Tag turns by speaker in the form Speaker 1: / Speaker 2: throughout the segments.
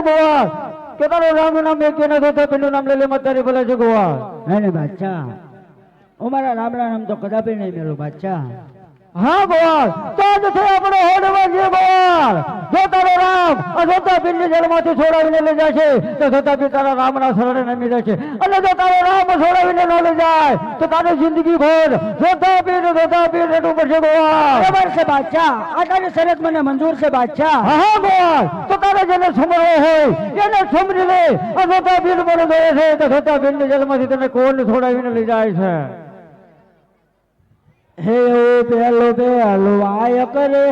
Speaker 1: ગોવાળ કે તારો રામ નામ એક કે નથી તો પેલું નામ લઈ લે મત તારી ભલે છે ગોવાળ
Speaker 2: નહીં બાદશાહ અમારા રામના નામ તો કદાપી નહીં મેલું બાદશાહ
Speaker 1: हाँ गोवाल तो आज थे अपने होने वाले गोवाल जो तारो राम अजोता पिंडी जलमाथी छोड़ावीने ले जाशे तो जोता भी तारा रामना शरणे नमी जशे અને જો તારો રામ છોડાવીને ન લઈ જાય તો તારી જિંદગી ભર જોતા પીર રેડું પડશે ગોવાલ
Speaker 2: બરાબર છે બાદશાહ આ તારી શરત મને મંજૂર છે બાદશાહ
Speaker 1: હા ગોવાલ તો તારે જેને સમરો હોય એને સમજી લે અજોતા પીર મને ગયે છે તો જોતા પીરની જલમાંથી તને કોણ છોડાવીને લઈ જાય છે
Speaker 2: हे ओ पेलो पेलो आय करे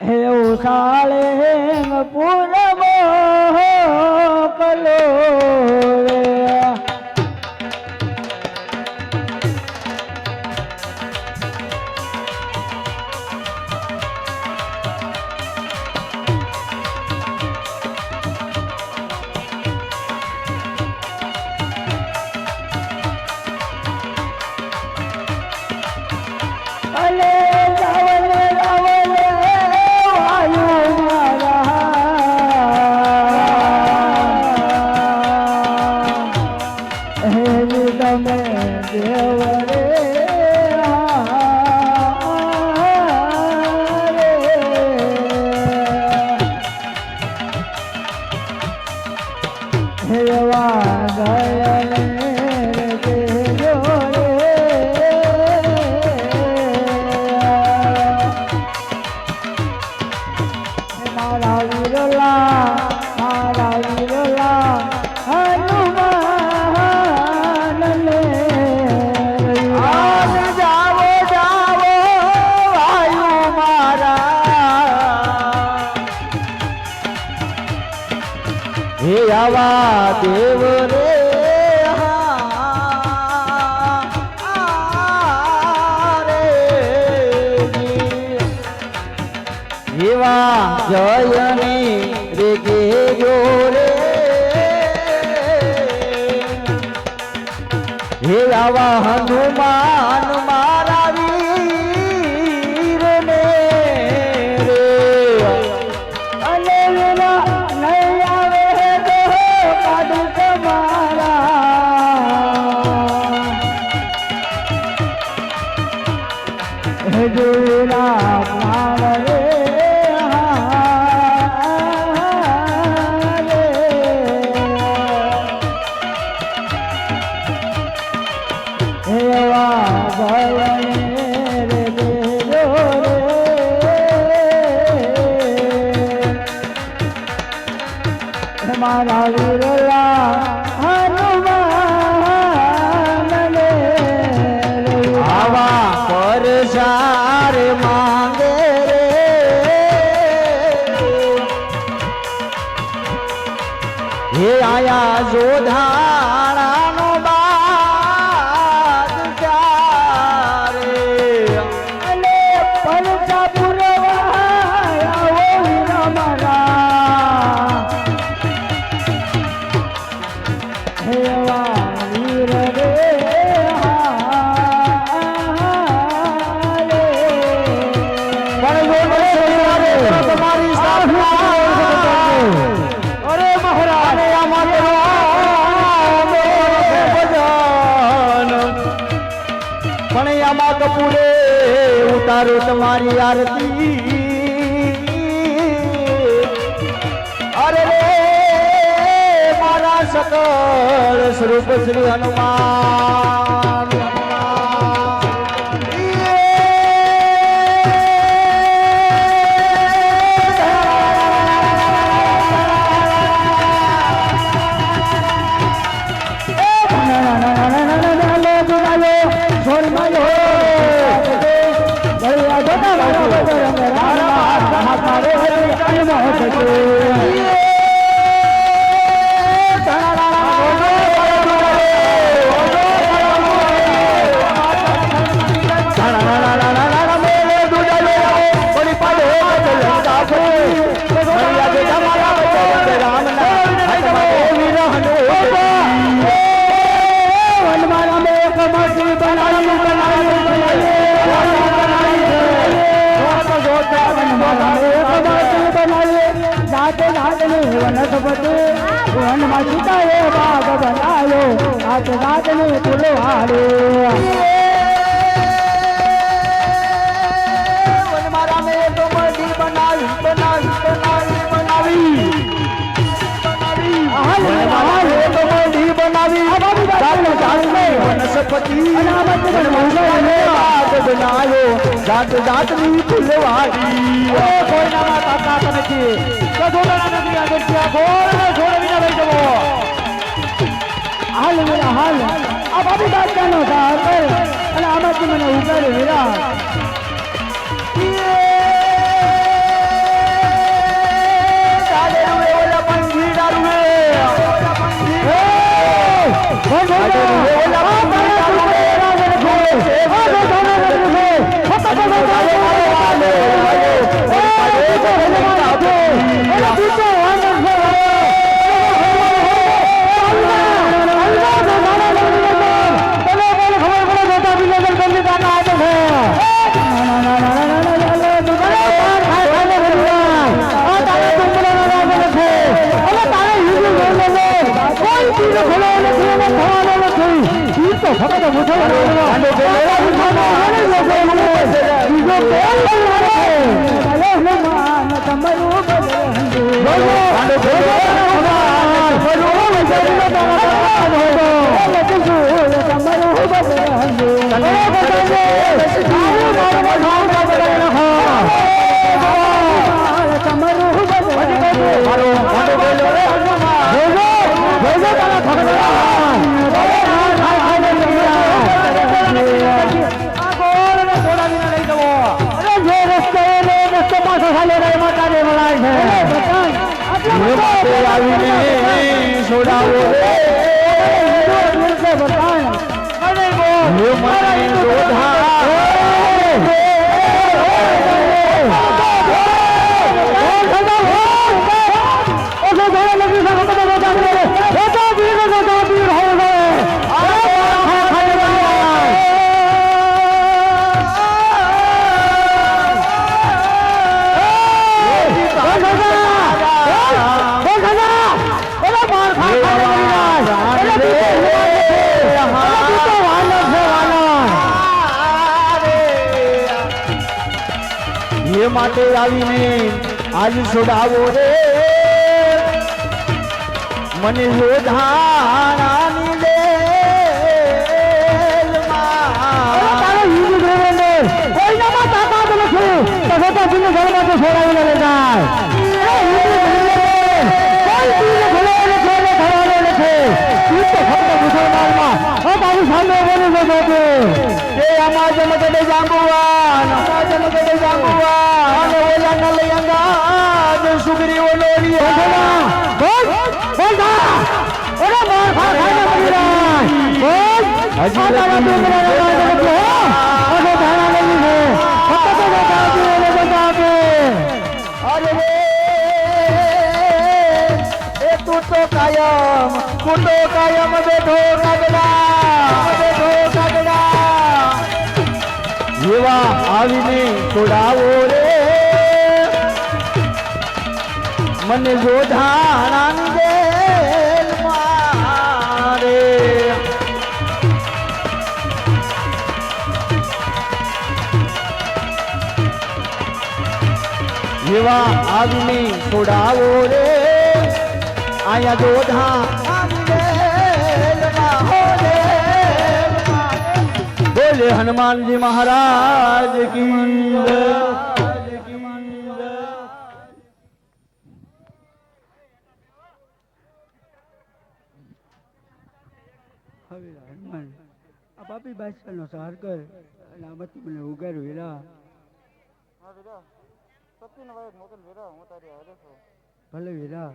Speaker 2: हे ओ साले पूरमो कलो
Speaker 1: देव रे जीवा जयनी रे गेजो रे हे आवा हनुमान मारा वीर ने रे
Speaker 2: अले विना नहीं आवे मारा वीरला हनुमान ने
Speaker 1: आवा पर सारे मांगे रे हे आया जोधारा नो बादशाह रे
Speaker 2: अने परचा पुरवाया वो वीरमरा वीर रे
Speaker 1: तुम्हारी अरे महाराज मणियामा कपूरे उतारो तुम्हारी आरती अरे रे मारा सकल स्वरूप श्री हनुमान
Speaker 2: बनाई બાગ બનાવ્યો આજ રાતની ફૂલવાડો
Speaker 1: મારા મેં તો મંડી બનાવી બનાવી બનાવી બનાવી વનસ્પતિ બનાવ્યો જાત જાતની ફૂલવાડી કોઈનામાં તાકાત નથી તો જોડાના નથી આગળ ત્યાં ગોળ જોડવીને લઈ જવો
Speaker 2: હાલ વીરા હાલ આ બાબી દાદાનો ધાર કર અને આમાંથી મને ઉગાડ વીરા
Speaker 1: માટે આવીને આજ છોડાવો રે મને જોધાણાની કાયમ બેઠો કાગડા એવા આવીને છોડાવો રે મને જોધાણાની જેલમાં રે એવા આવીને છોડાવો રે આયા જોધા બોલે હનુમાનજી મહારાજ કી જય.
Speaker 2: હવે હનુમાન આ બાપી બાદશાહનો સહાર કર અને આમાંથી મને ઉગાર વીરા ભલે વીરા